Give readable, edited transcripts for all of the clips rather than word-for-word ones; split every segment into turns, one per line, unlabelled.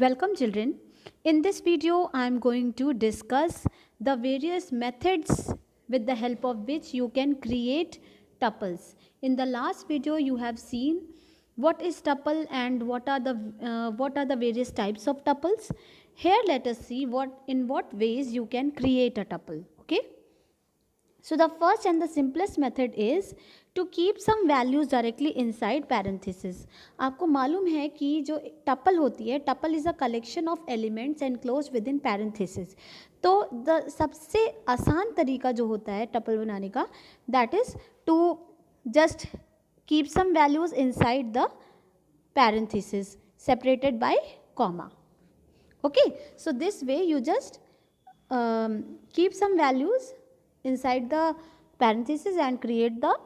Welcome children. In this video I am going to discuss the various methods with the help of which you can create tuples. In the last video you have seen what is tuple and what are the various types of tuples. Here let us see in what ways you can create a tuple. Okay? So the first and the simplest method is to keep some values directly inside parenthesis. आपको मालूम है कि जो tuple होती है, tuple is a collection of elements enclose with in parenthesis. तो सबसे आसान तरीका जो होता है टपल बनाने का, that is to just keep some values inside the parenthesis separated by comma. Okay, so this way you just keep some values inside the parenthesis and create the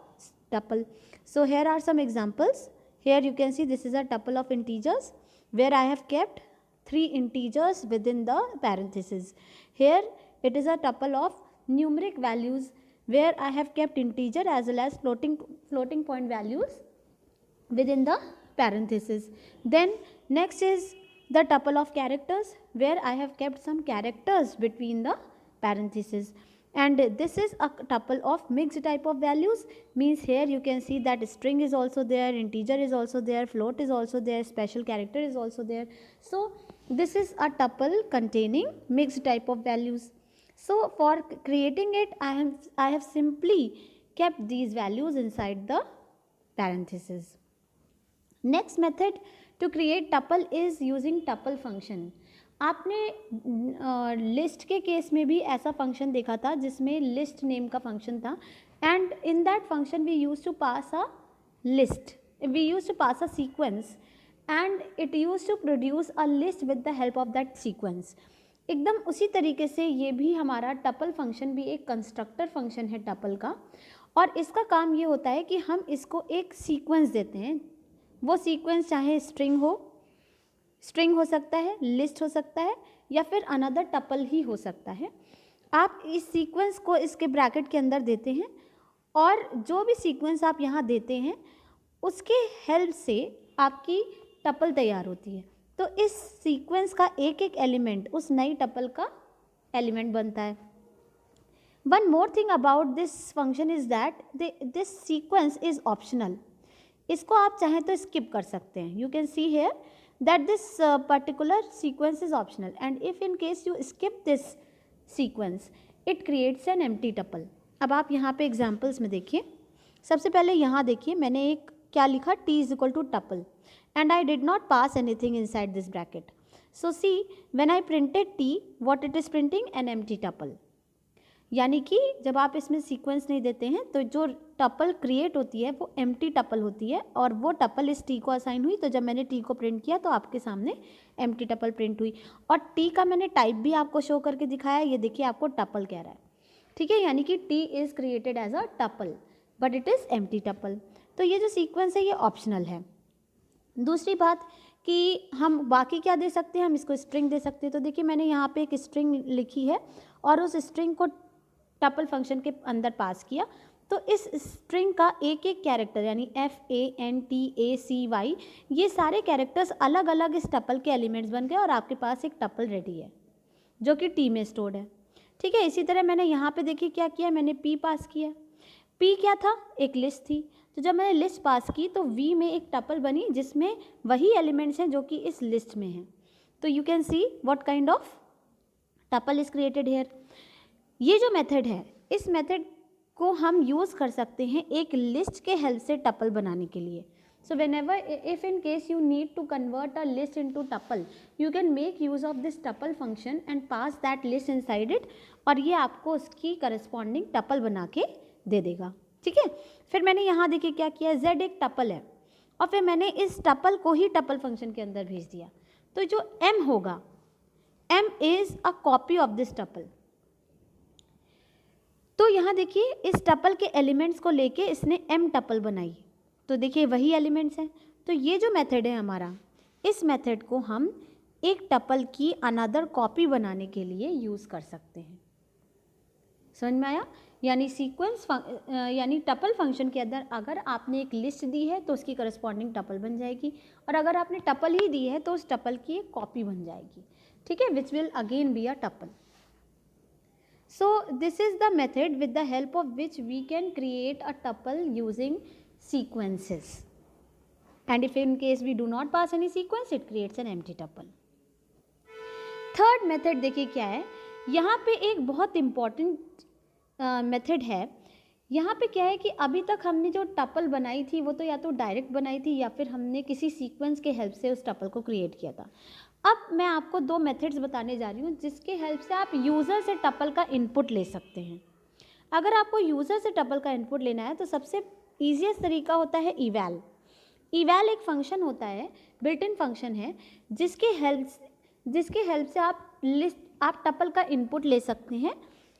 tuple. So here are some examples. Here you can see this is a tuple of integers where I have kept 3 integers within the parenthesis. Here it is a tuple of numeric values where I have kept integer as well as floating point values within the parenthesis. Then next is the tuple of characters where I have kept some characters between the parenthesis. And this is a tuple of mixed type of values, means here you can see that string is also there, integer is also there, float is also there, special character is also there. So this is a tuple containing mixed type of values. So for creating it I have simply kept these values inside the parenthesis. Next method to create tuple is using tuple function. आपने list के case में भी ऐसा function देखा था जिसमें list name का function था, and in that function we use to pass a list, we use to pass a sequence and it use to produce a list with the help of that sequence. एकदम उसी तरीके से ये भी हमारा tuple function भी एक constructor function है टपल का, और इसका काम ये होता है कि हम इसको एक सीक्वेंस देते हैं. वो सीक्वेंस चाहे स्ट्रिंग हो सकता है, लिस्ट हो सकता है, या फिर अनदर टपल ही हो सकता है. आप इस सीक्वेंस को इसके ब्रैकेट के अंदर देते हैं और जो भी सीक्वेंस आप यहाँ देते हैं उसके हेल्प से आपकी टपल तैयार होती है. तो इस सीक्वेंस का एक एक एलिमेंट उस नई टपल का एलिमेंट बनता है. One more thing about this function is that this sequence is optional. इसको आप चाहें तो स्किप कर सकते हैं. You can see here that this particular sequence is optional, and if in case you skip this sequence it creates an empty tuple. अब आप यहाँ पे एग्जाम्पल्स में देखिए. सबसे पहले यहाँ देखिए मैंने एक क्या लिखा, t is equal to tuple, and I did not pass anything inside this bracket. So see when I printed t, what it is printing, an empty tuple. यानी कि जब आप इसमें सीक्वेंस नहीं देते हैं तो जो टपल क्रिएट होती है वो एम्प्टी टपल होती है, और वो टपल इस टी को असाइन हुई. तो जब मैंने टी को प्रिंट किया तो आपके सामने एम्प्टी टपल प्रिंट हुई, और टी का मैंने टाइप भी आपको शो करके दिखाया. ये देखिए आपको टपल कह रहा है, ठीक है, यानी कि T is created as a tuple but it is empty tuple. तो ये जो सीक्वेंस है ये ऑप्शनल है. दूसरी बात कि हम बाकी क्या दे सकते हैं, हम इसको स्ट्रिंग दे सकते हैं. तो देखिए मैंने यहाँ पे एक स्ट्रिंग लिखी है और उस स्ट्रिंग को टपल फंक्शन के अंदर पास किया. तो इस स्ट्रिंग का एक एक कैरेक्टर यानी FANTACY, ये सारे कैरेक्टर्स अलग अलग इस टपल के एलिमेंट्स बन गए और आपके पास एक टपल रेडी है जो कि टी में स्टोर्ड है. ठीक है, इसी तरह मैंने यहाँ पे देखिए क्या किया, मैंने P पास किया. P क्या था, एक लिस्ट थी. तो जब मैंने लिस्ट पास की तो V में एक टपल बनी जिसमें वही एलिमेंट्स हैं जो कि इस लिस्ट में हैं. तो you can see what kind of tuple is created here. ये जो मेथड है इस मेथड को हम यूज़ कर सकते हैं एक लिस्ट के हेल्प से टपल बनाने के लिए. So whenever if in case you need to convert a list into tuple, you can make use of this tuple function and pass that list inside it, और ये आपको उसकी corresponding tuple बना के दे देगा. ठीक है, फिर मैंने यहाँ देखिए क्या किया, Z एक टपल है और फिर मैंने इस टपल को ही टपल फंक्शन के अंदर भेज दिया. तो जो M होगा, M is a copy of this tuple. तो यहाँ देखिए इस टपल के एलिमेंट्स को लेके इसने M टपल बनाई. तो देखिए वही एलिमेंट्स हैं. तो ये जो मेथड है हमारा, इस मेथड को हम एक टपल की अनदर कॉपी बनाने के लिए यूज़ कर सकते हैं. समझ में आया? यानी सीक्वेंस यानी टपल फंक्शन के अंदर अगर आपने एक लिस्ट दी है तो उसकी करस्पॉन्डिंग टपल बन जाएगी, और अगर आपने टपल ही दी है तो उस टपल की एक कॉपी बन जाएगी, ठीक है, which will again be a tuple. So this is the method with the help of which we can create a tuple using sequences, and if in case we do not pass any sequence it creates an empty tuple. Third method देखिए क्या है, यहाँ पे एक बहुत important method है. यहाँ पे क्या है कि अभी तक हमने जो टपल बनाई थी वो तो या तो डायरेक्ट बनाई थी या फिर हमने किसी सीक्वेंस के हेल्प से उस टपल को क्रिएट किया था. अब मैं आपको दो मेथड्स बताने जा रही हूँ जिसके हेल्प से आप यूज़र से टपल का इनपुट ले सकते हैं. अगर आपको यूज़र से टपल का इनपुट लेना है तो सबसे ईजीएस्ट तरीका होता है इवैल. इवैल एक फंक्शन होता है, बिल्ट इन फंक्शन है, जिसके हेल्प से आप टपल का इनपुट ले सकते हैं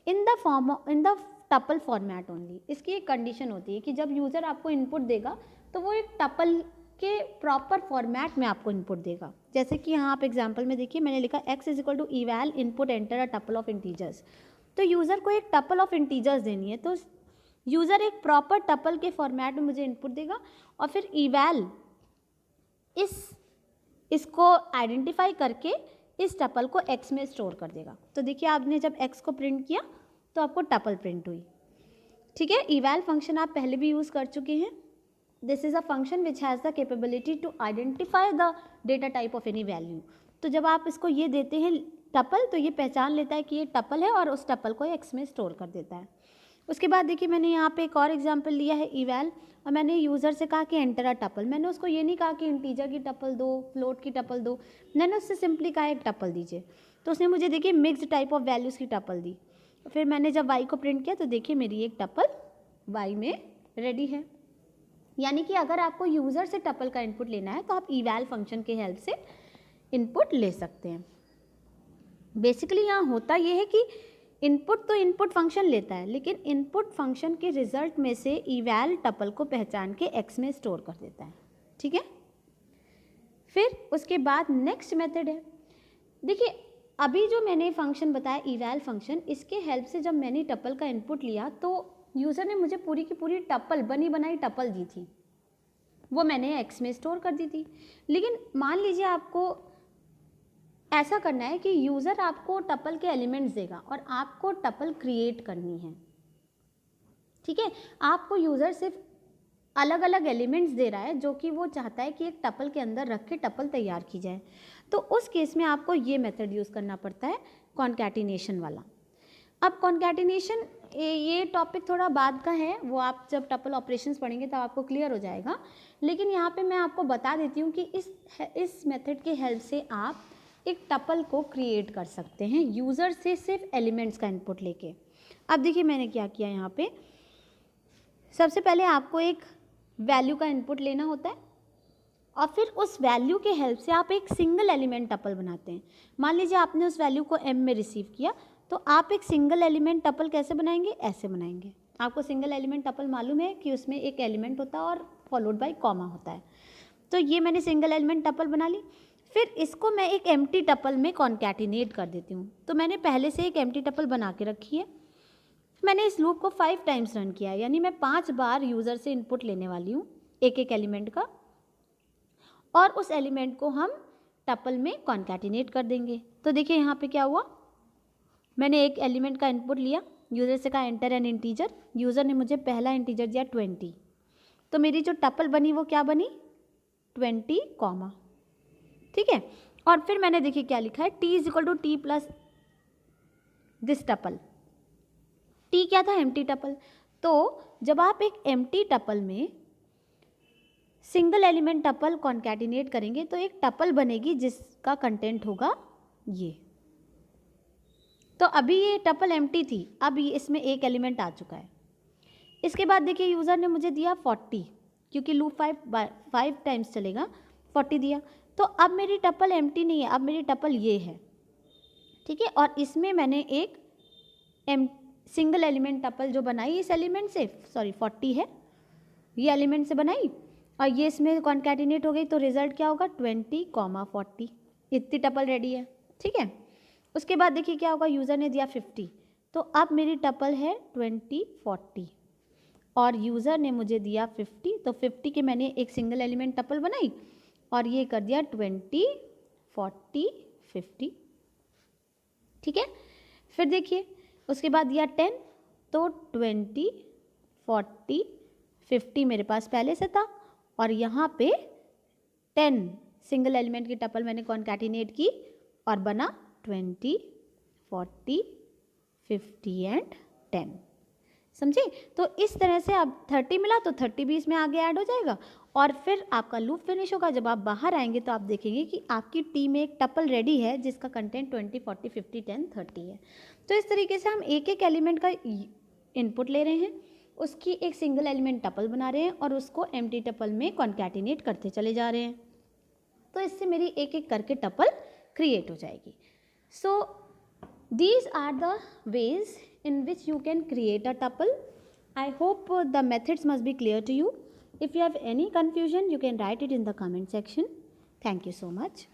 in the tuple format only. इसकी एक कंडीशन होती है कि जब यूज़र आपको इनपुट देगा तो वो एक टपल के प्रॉपर फॉर्मेट में आपको इनपुट देगा. जैसे कि यहाँ आप एग्जांपल में देखिए मैंने लिखा x is equal to eval input enter a tuple of integers. तो यूज़र को एक टपल ऑफ इंटीजर्स देनी है, तो यूज़र एक प्रॉपर टपल के फॉर्मेट में मुझे इनपुट देगा और फिर इवैल इसको आइडेंटिफाई करके इस टपल को x में स्टोर कर देगा. तो देखिए आपने जब x को प्रिंट किया तो आपको टपल प्रिंट हुई, ठीक है. इवैल फंक्शन आप पहले भी यूज़ कर चुके हैं. This is a function which has the capability to identify the data type of any value. तो जब आप इसको ये देते हैं टपल तो ये पहचान लेता है कि ये टपल है और उस टपल को एक्स में स्टोर कर देता है. उसके बाद देखिए मैंने यहाँ पे एक और एग्जांपल लिया है इवैल, और मैंने यूज़र से कहा कि एंटर अ टपल. मैंने उसको ये नहीं कहा कि इंटीजर की टपल दो, फ्लोट की टपल दो, मैंने उससे सिंपली कहा एक टपल दीजिए. तो उसने मुझे देखिए मिक्स्ड टाइप ऑफ वैल्यूज़ की टपल दी. फिर मैंने जब वाई को प्रिंट किया तो देखिए मेरी एक टपल वाई में रेडी है. यानी कि अगर आपको यूज़र से टपल का इनपुट लेना है तो आप इवैल फंक्शन के हेल्प से इनपुट ले सकते हैं. बेसिकली यहाँ होता ये है कि इनपुट तो इनपुट फंक्शन लेता है, लेकिन इनपुट फंक्शन के रिजल्ट में से इवैल टपल को पहचान के एक्स में स्टोर कर देता है, ठीक है. फिर उसके बाद नेक्स्ट मेथड है, देखिए अभी जो मैंने फंक्शन बताया इवैल फंक्शन, इसके हेल्प से जब मैंने टपल का इनपुट लिया तो यूज़र ने मुझे पूरी की पूरी टपल बनी बनाई टपल दी थी, वो मैंने एक्स में स्टोर कर दी थी. लेकिन मान लीजिए आपको ऐसा करना है कि यूज़र आपको टपल के एलिमेंट्स देगा और आपको टपल क्रिएट करनी है, ठीक है. आपको यूज़र सिर्फ अलग अलग एलिमेंट्स दे रहा है जो कि वो चाहता है कि एक टपल के अंदर रख के टपल तैयार की जाए. तो उस केस में आपको ये मेथड यूज़ करना पड़ता है, कॉन्कैटिनेशन वाला. अब कॉन्कैटिनेशन ये टॉपिक थोड़ा बाद का है, वो आप जब टपल ऑपरेशंस पढ़ेंगे तब आपको क्लियर हो जाएगा. लेकिन यहाँ पे मैं आपको बता देती हूँ कि इस मेथड के हेल्प से आप एक टपल को क्रिएट कर सकते हैं यूज़र से सिर्फ एलिमेंट्स का इनपुट लेके. अब देखिए मैंने क्या किया यहाँ पे, सबसे पहले आपको एक वैल्यू का इनपुट लेना होता है और फिर उस वैल्यू के हेल्प से आप एक सिंगल एलिमेंट टपल बनाते हैं. मान लीजिए आपने उस वैल्यू को m में रिसीव किया, तो आप एक सिंगल एलिमेंट टपल कैसे बनाएंगे, ऐसे बनाएंगे. आपको सिंगल एलिमेंट टपल मालूम है कि उसमें एक एलिमेंट होता है और फॉलोड बाय कॉमा होता है. तो ये मैंने सिंगल एलिमेंट टपल बना ली. फिर इसको मैं एक एम्प्टी टपल में कॉन्कैटिनेट कर देती हूँ. तो मैंने पहले से एक एम्प्टी टपल बना के रखी है. मैंने इस लूप को 5 टाइम्स रन किया है, यानी मैं 5 बार यूज़र से इनपुट लेने वाली हूँ एक एक एलिमेंट का, और उस एलिमेंट को हम टपल में कॉन्कैटिनेट कर देंगे. तो देखिए यहाँ पे क्या हुआ, मैंने एक एलिमेंट का इनपुट लिया, यूज़र से कहा एंटर एन इंटीजर, यूज़र ने मुझे पहला इंटीजर दिया 20. तो मेरी जो टपल बनी वो क्या बनी, 20 कॉमा, ठीक है. और फिर मैंने देखिए क्या लिखा है, t is equal to T plus this tuple. t क्या था, एम्प्टी टपल. तो जब आप एक एम्प्टी टपल में सिंगल एलिमेंट टपल कॉन्कैटिनेट करेंगे तो एक टपल बनेगी जिसका कंटेंट होगा ये. तो अभी ये टपल एम्प्टी थी, अब इसमें एक एलिमेंट आ चुका है. इसके बाद देखिए यूज़र ने मुझे दिया 40, क्योंकि लूप 5 टाइम्स चलेगा, 40 दिया. तो अब मेरी टपल एम्प्टी नहीं है, अब मेरी टपल ये है, ठीक है. और इसमें मैंने एक सिंगल एलिमेंट टपल जो बनाई इस एलिमेंट से, 40 है, ये एलिमेंट से बनाई और ये इसमें कॉन्कैटिनेट हो गई. तो रिजल्ट क्या होगा, 20 कॉमा 40, इतनी टपल रेडी है, ठीक है. उसके बाद देखिए क्या होगा, यूज़र ने दिया 50, तो अब मेरी टपल है 20 40 और यूज़र ने मुझे दिया 50, तो 50 के मैंने एक सिंगल एलिमेंट टपल बनाई और ये कर दिया 20 40 50। ठीक है, फिर देखिए उसके बाद दिया 10, तो 20 40 50 मेरे पास पहले से था और यहाँ पे 10 सिंगल एलिमेंट की टपल मैंने कॉन्कैटिनेट की और बना 20 40 50 एंड 10। समझे? तो इस तरह से अब 30 मिला तो 30 भी इसमें आगे ऐड हो जाएगा और फिर आपका लूप फिनिश होगा। जब आप बाहर आएंगे तो आप देखेंगे कि आपकी टी में एक टपल रेडी है जिसका कंटेंट 20 40 50 10 30 है। तो इस तरीके से हम एक एक एलिमेंट का इनपुट ले रहे हैं, उसकी एक सिंगल एलिमेंट टपल बना रहे हैं और उसको एम्प्टी टपल में कॉन्कैटिनेट करते चले जा रहे हैं। तो इससे मेरी एक एक करके टपल क्रिएट हो जाएगी। सो these are the ways in which you can create a tuple. I hope the methods must be clear to you. If you have any confusion, you can write it in the comment section. Thank you so much.